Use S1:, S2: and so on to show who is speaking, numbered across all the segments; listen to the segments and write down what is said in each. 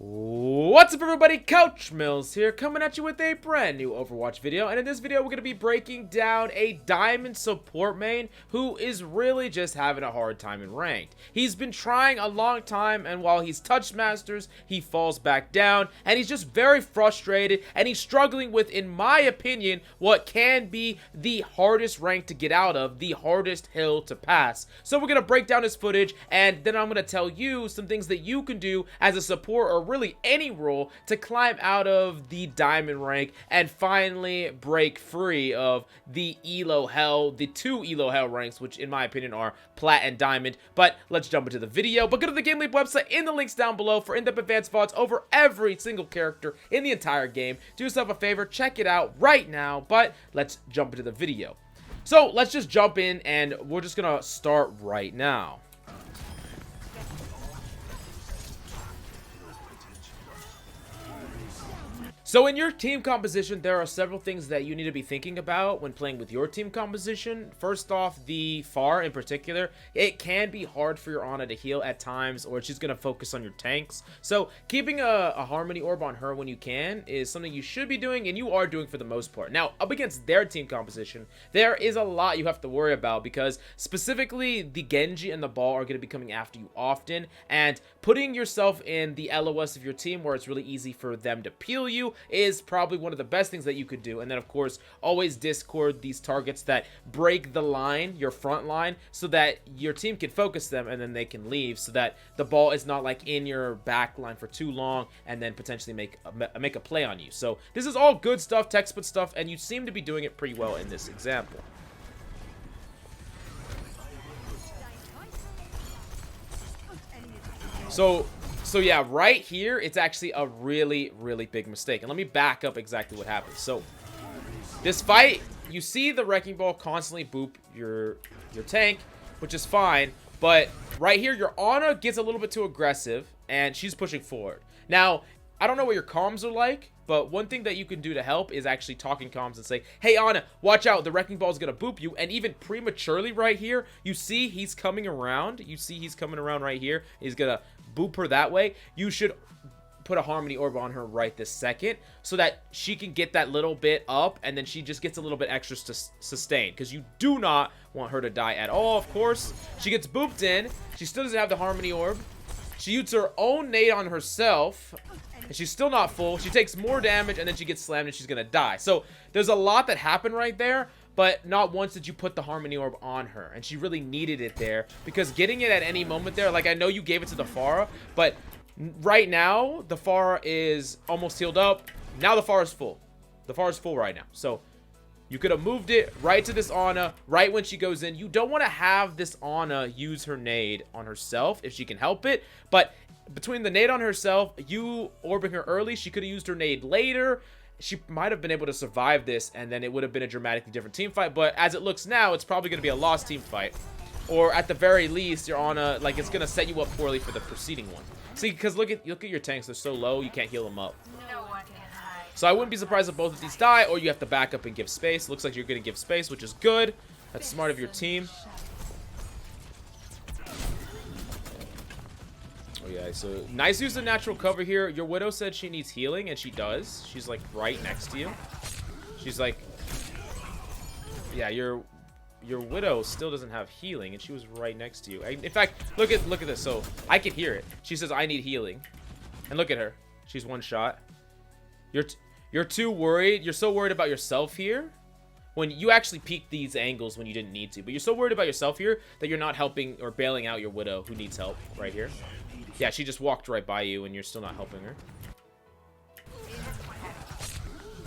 S1: What's up everybody, Couch Mills here, coming at you with a brand new Overwatch video. And in this video we're going to be breaking down a diamond support main who is really just having a hard time in ranked. He's been trying a long time, and while he's touched masters, he falls back down, and he's just very frustrated, and he's struggling with, in my opinion, what can be the hardest rank to get out of, the hardest hill to pass. So we're going to break down his footage, and then I'm going to tell you some things that you can do as a support or really any role to climb out of the diamond rank and finally break free of the elo hell, the two elo hell ranks, which in my opinion are plat and diamond. But let's jump into the video. But go to the GameLeap website in the links down below for in-depth advanced VODs over every single character in the entire game. Do yourself a favor, check it out right now. But let's jump into the video. So let's just jump in, and we're just gonna start right now. So in your team composition, there are several things that you need to be thinking about when playing with your team composition. First off, the Pharah in particular, it can be hard for your Ana to heal at times, or she's going to focus on your tanks. So keeping a Harmony Orb on her when you can is something you should be doing, and you are doing for the most part. Now, up against their team composition, there is a lot you have to worry about, because specifically the Genji and the Ball are going to be coming after you often, and putting yourself in the LOS of your team where it's really easy for them to peel you is probably one of the best things that you could do. And then of course, always discord these targets that break the line, your front line, so that your team can focus them and then they can leave, so that the Ball is not like in your back line for too long and then potentially make a play on you. So this is all good stuff, textbook stuff, and you seem to be doing it pretty well in this example. So yeah, right here, it's actually a really, really big mistake. And let me back up exactly what happened. So this fight, you see the Wrecking Ball constantly boop your tank, which is fine. But right here, your Ana gets a little bit too aggressive, and she's pushing forward. Now, I don't know what your comms are like, but one thing that you can do to help is actually talking comms and say, hey, Ana, watch out, the Wrecking Ball is going to boop you. And even prematurely right here, you see he's coming around. You see he's coming around right here. He's going to boop her that way. You should put a Harmony Orb on her right this second, so that she can get that little bit up, and then she just gets a little bit extra to sustain, because you do not want her to die at all. Of course, she gets booped in. She still doesn't have the Harmony Orb. She uses her own nade on herself, and she's still not full. She takes more damage, and then she gets slammed, and she's gonna die. So there's a lot that happened right there, but not once did you put the Harmony Orb on her, and she really needed it there, because getting it at any moment there, like, I know you gave it to the Pharah, but right now the Pharah is almost healed up. Now the Pharah is full. The Pharah is full right now. So you could have moved it right to this Ana right when she goes in. You don't want to have this Ana use her nade on herself if she can help it, but between the nade on herself, you orbing her early, she could have used her nade later. She might have been able to survive this, and then it would have been a dramatically different team fight. But as it looks now, it's probably going to be a lost team fight. Or at the very least, you're on a, like, it's going to set you up poorly for the preceding one. See, because look at your tanks. They're so low, you can't heal them up. So I wouldn't be surprised if both of these die, or you have to back up and give space. Looks like you're going to give space, which is good. That's smart of your team. Oh yeah, so nice use of natural cover here. Your Widow said she needs healing, and she does. She's like right next to you. She's like, yeah, your Widow still doesn't have healing, and she was right next to you. In fact, look at this. So I can hear it. She says, I need healing. And look at her. She's one shot. You're too worried. You're so worried about yourself here, when you actually peeked these angles when you didn't need to. But you're so worried about yourself here that you're not helping or bailing out your Widow, who needs help right here. Yeah, she just walked right by you, and you're still not helping her.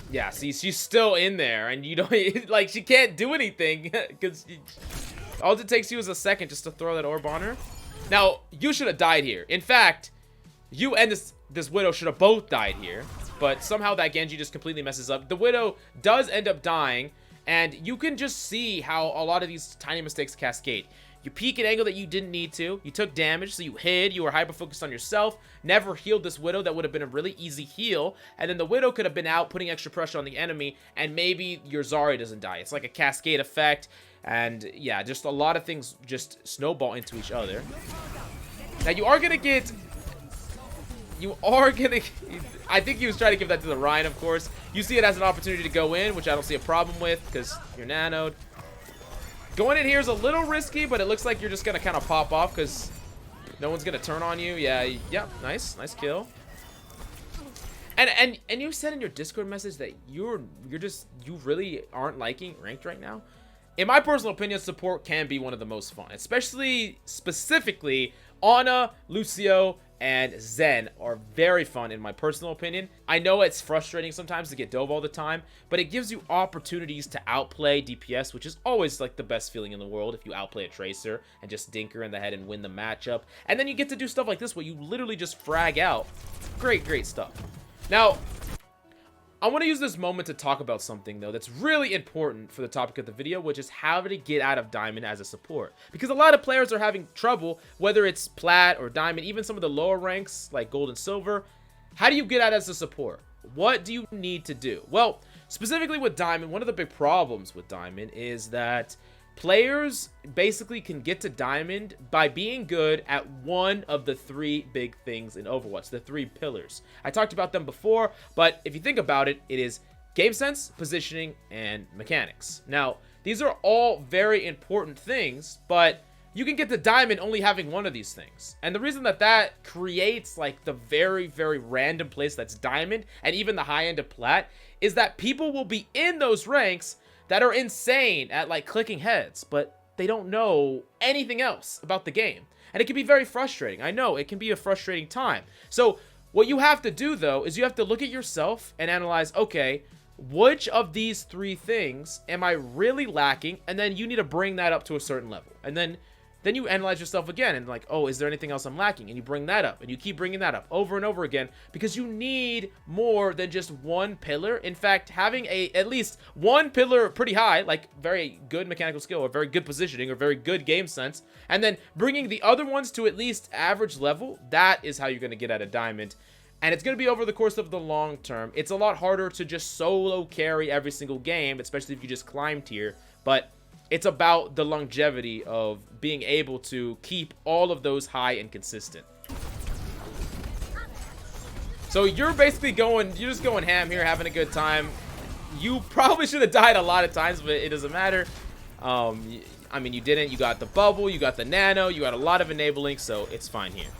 S1: Yeah, see, she's still in there, and you don't, like, she can't do anything, because all it takes you is a second just to throw that orb on her. Now, you should have died here. In fact, you and this Widow should have both died here, but somehow that Genji just completely messes up. The Widow does end up dying, and you can just see how a lot of these tiny mistakes cascade. You peek an angle that you didn't need to. You took damage, so you hid. You were hyper-focused on yourself. Never healed this Widow. That would have been a really easy heal. And then the Widow could have been out, putting extra pressure on the enemy, and maybe your Zarya doesn't die. It's like a cascade effect. And yeah, just a lot of things just snowball into each other. Now, you are going to get you are gonna... I think he was trying to give that to the Ryan, of course. You see it as an opportunity to go in, which I don't see a problem with because you're nanoed. Going in here is a little risky, but it looks like you're just gonna kind of pop off because no one's gonna turn on you. Yeah, nice kill. And you said in your Discord message that you really aren't liking ranked right now. In my personal opinion, support can be one of the most fun, especially specifically Ana, Lucio, and Zen are very fun in my personal opinion. I know it's frustrating sometimes to get dove all the time, but it gives you opportunities to outplay DPS, which is always like the best feeling in the world if you outplay a Tracer and just dink her in the head and win the matchup. And then you get to do stuff like this where you literally just frag out. Great stuff. Now, I want to use this moment to talk about something, though, that's really important for the topic of the video, which is how to get out of Diamond as a support. Because a lot of players are having trouble, whether it's Plat or Diamond, even some of the lower ranks like Gold and Silver. How do you get out as a support? What do you need to do? Well, specifically with Diamond, one of the big problems with Diamond is that players basically can get to Diamond by being good at one of the three big things in Overwatch, the three pillars. I talked about them before, but if you think about it, it is game sense, positioning, and mechanics. Now, these are all very important things, but you can get to Diamond only having one of these things. And the reason that creates like the very random place that's Diamond and even the high end of Plat is that people will be in those ranks that are insane at like clicking heads, but they don't know anything else about the game. And it can be very frustrating. I know it can be a frustrating time. So what you have to do though, is you have to look at yourself and analyze, okay, which of these three things am I really lacking? And then you need to bring that up to a certain level. And then you analyze yourself again and like, oh, is there anything else I'm lacking? And you bring that up and you keep bringing that up over and over again because you need more than just one pillar. In fact, having at least one pillar pretty high, like very good mechanical skill or very good positioning or very good game sense, and then bringing the other ones to at least average level, that is how you're going to get out of Diamond. And it's going to be over the course of the long term. It's a lot harder to just solo carry every single game, especially if you just climb tier, but it's about the longevity of being able to keep all of those high and consistent. So you're basically you're just going ham here, having a good time. You probably should have died a lot of times, but it doesn't matter. I mean, you didn't. You got the bubble, you got the nano, you got a lot of enabling, so it's fine here.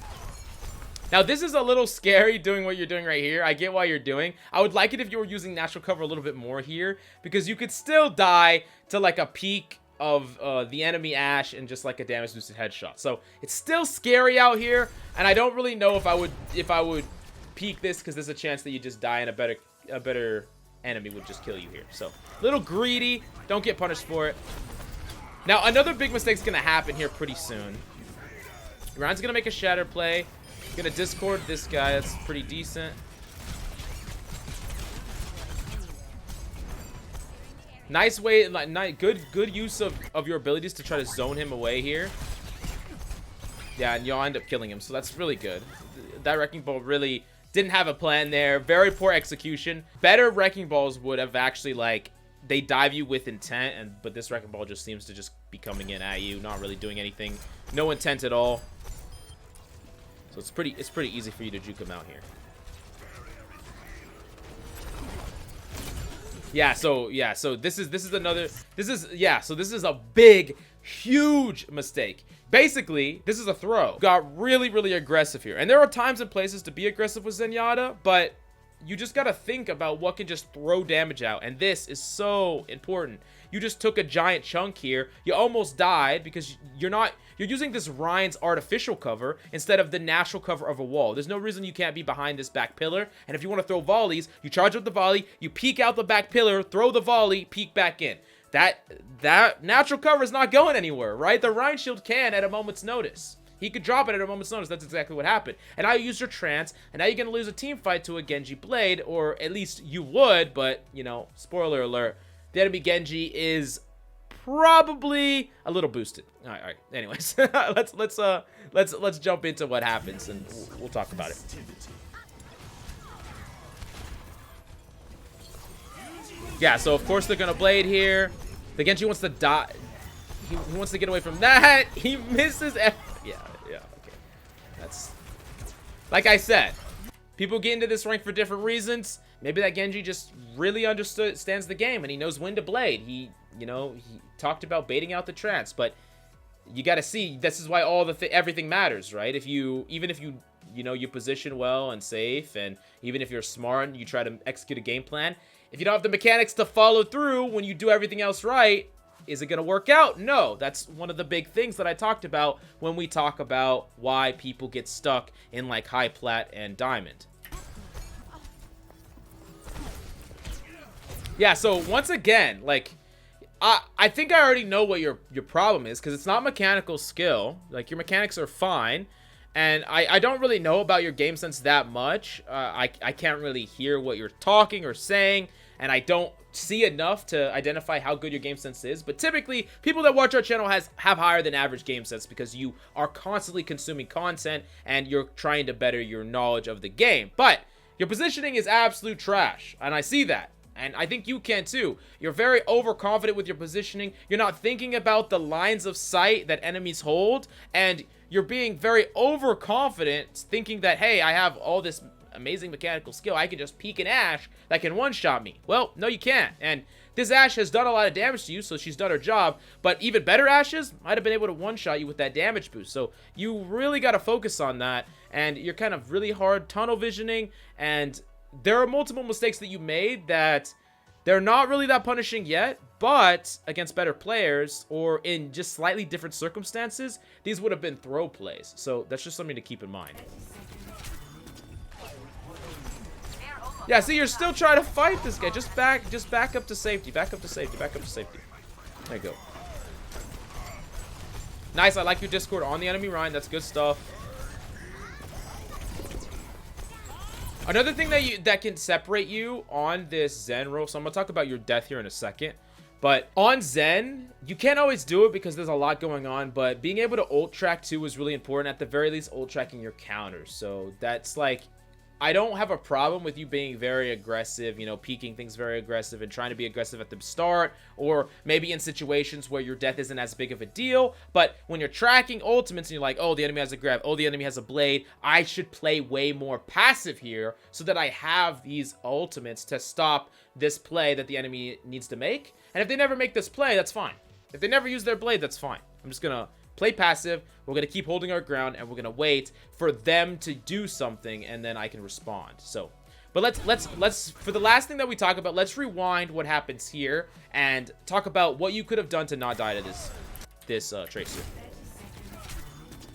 S1: Now, this is a little scary doing what you're doing right here. I get why you're doing. I would like it if you were using natural cover a little bit more here because you could still die to like a peak of the enemy Ashe and just like a damage boosted headshot. So it's still scary out here, and I don't really know if I would peak this because there's a chance that you just die and a better enemy would just kill you here. So a little greedy. Don't get punished for it. Now, another big mistake's gonna happen here pretty soon. Ryan's gonna make a shatter play. Gonna discord this guy. That's pretty decent. Nice way, like good use of your abilities to try to zone him away here. Yeah, and you'll end up killing him, so that's really good. That Wrecking Ball really didn't have a plan there. Very poor execution. Better Wrecking Balls would have actually like they dive you with intent, but this Wrecking Ball just seems to just be coming in at you, not really doing anything. No intent at all. So it's pretty easy for you to juke him out here. So this is a big, huge mistake. Basically, this is a throw. Got really aggressive here. And there are times and places to be aggressive with Zenyatta, but you just gotta think about what can just throw damage out. And this is so important. You just took a giant chunk here. You almost died because you're using this Ryan's artificial cover instead of the natural cover of a wall. There's no reason you can't be behind this back pillar. And if you want to throw volleys, you charge up the volley, you peek out the back pillar, throw the volley, peek back in. That natural cover is not going anywhere, right? The Ryan shield can at a moment's notice. He could drop it at a moment's notice. That's exactly what happened. And now you use your trance, and now you're going to lose a team fight to a Genji Blade, or at least you would, but, you know, spoiler alert, the enemy Genji is probably a little boosted. All right. Anyways, let's jump into what happens, and we'll talk about it. Yeah, so of course they're going to Blade here. The Genji wants to die. He wants to get away from that. He misses. Yeah, okay. That's like I said. People get into this rank for different reasons. Maybe that Genji just really understands the game and he knows when to blade. He talked about baiting out the trance, but you got to see, this is why everything matters, right? Even if you position well and safe, and even if you're smart and you try to execute a game plan, if you don't have the mechanics to follow through when you do everything else right, is it going to work out? No. That's one of the big things that I talked about when we talk about why people get stuck in like high plat and diamond. Yeah, so once again, like, I think I already know what your problem is, because it's not mechanical skill. Like, your mechanics are fine, and I don't really know about your game sense that much. I can't really hear what you're talking or saying, and I don't see enough to identify how good your game sense is. But typically, people that watch our channel have higher than average game sense, because you are constantly consuming content and you're trying to better your knowledge of the game. But your positioning is absolute trash, and I see that. And I think you can too. You're very overconfident with your positioning. You're not thinking about the lines of sight that enemies hold. And you're being very overconfident, thinking that, hey, I have all this amazing mechanical skill. I can just peek an Ashe that can one-shot me. Well, no, you can't. And this Ashe has done a lot of damage to you, so she's done her job. But even better Ashes might have been able to one-shot you with that damage boost. So you really got to focus on that. And you're kind of really hard tunnel visioning, and there are multiple mistakes that you made that they're not really that punishing yet, but against better players or in just slightly different circumstances, these would have been throw plays. So that's just something to keep in mind. Yeah, see, you're still trying to fight this guy. Just back up to safety. Back up to safety. Back up to safety. There you go. Nice. I like your Discord on the enemy Ryan. That's good stuff. Another thing that can separate you on this Zen role, so I'm gonna talk about your death here in a second, but on Zen, you can't always do it because there's a lot going on, but being able to ult track too is really important. At the very least, ult tracking your counters. So that's like, I don't have a problem with you being very aggressive, peeking things very aggressive and trying to be aggressive at the start, or maybe in situations where your death isn't as big of a deal. But when you're tracking ultimates and you're like, oh, the enemy has a grab, oh, the enemy has a blade, I should play way more passive here so that I have these ultimates to stop this play that the enemy needs to make. And if they never make this play, that's fine. If they never use their blade, that's fine. I'm just gonna play passive. We're gonna keep holding our ground, and we're gonna wait for them to do something, and then I can respond. So, but let's for the last thing that we talk about, let's rewind what happens here and talk about what you could have done to not die to this Tracer.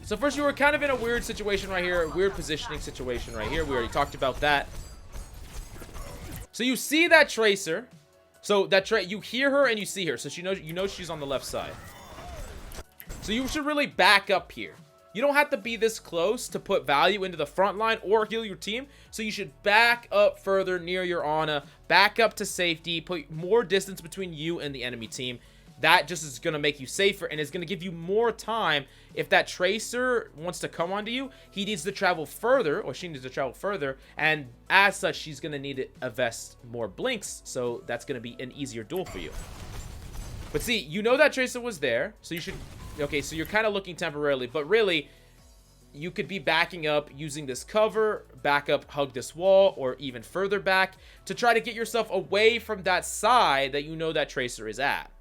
S1: So first, you were kind of in a weird situation right here, a weird positioning situation right here. We already talked about that. So you see that Tracer. So that you hear her and you see her. So you know she's on the left side. So you should really back up here. You don't have to be this close to put value into the front line or heal your team. So you should back up further near your Ana, back up to safety, put more distance between you and the enemy team. That just is going to make you safer and is going to give you more time. If that Tracer wants to come onto you, he needs to travel further, or she needs to travel further, and as such, she's going to need to invest more blinks, so that's going to be an easier duel for you. But see, you know that Tracer was there, so you should... Okay, so you're kind of looking temporarily, but really, you could be backing up using this cover, back up, hug this wall, or even further back to try to get yourself away from that side that you know that Tracer is at.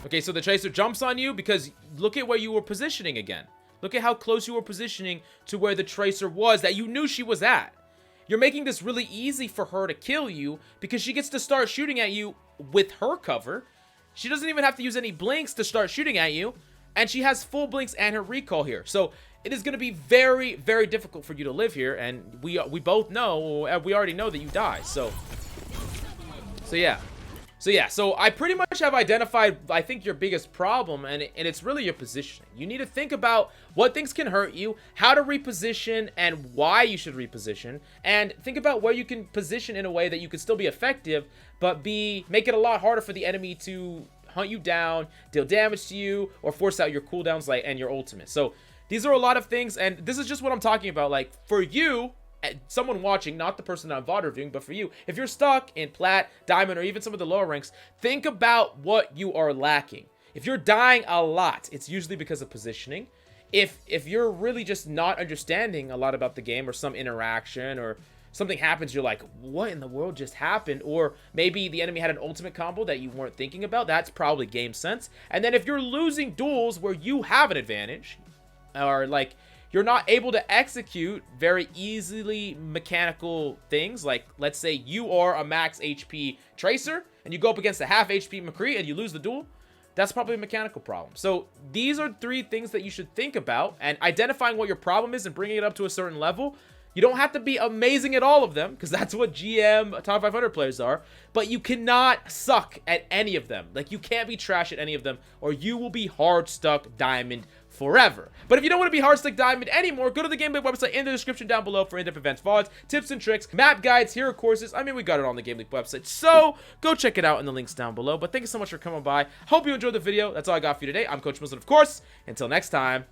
S1: Okay, so the Tracer jumps on you because look at where you were positioning again. Look at how close you were positioning to where the Tracer was that you knew she was at. You're making this really easy for her to kill you because she gets to start shooting at you with her cover. She doesn't even have to use any blinks to start shooting at you. And she has full blinks and her recall here. So it is going to be very, very difficult for you to live here. And we both know, we already know that you die. So yeah. So I pretty much have identified, I think, your biggest problem, and it's really your positioning. You need to think about what things can hurt you, how to reposition, and why you should reposition, and think about where you can position in a way that you can still be effective, but make it a lot harder for the enemy to hunt you down, deal damage to you, or force out your cooldowns and your ultimate. So these are a lot of things, and this is just what I'm talking about. Like, for you, someone watching, not the person that I'm VOD reviewing, but for you, if you're stuck in plat, diamond, or even some of the lower ranks, think about what you are lacking. If you're dying a lot, it's usually because of positioning. if you're really just not understanding a lot about the game, or some interaction or something happens, you're like, what in the world just happened? Or maybe the enemy had an ultimate combo that you weren't thinking about. That's probably game sense. And then if you're losing duels where you have an advantage, or like you're not able to execute very easily mechanical things, like let's say you are a max HP Tracer and you go up against a half HP McCree and you lose the duel, that's probably a mechanical problem. So these are 3 things that you should think about, and identifying what your problem is and bringing it up to a certain level. You don't have to be amazing at all of them, because that's what GM top 500 players are, but you cannot suck at any of them. Like, you can't be trash at any of them, or you will be hard stuck diamond forever. But if you don't want to be hard stuck diamond anymore, go to the GameLeap website in the description down below for in-depth events, VODs, tips and tricks, map guides, hero courses. I mean, we got it on the GameLeap website, so go check it out in the links down below. But thank you so much for coming by. Hope you enjoyed the video. That's all I got for you today. I'm Coach Mills, of course. Until next time.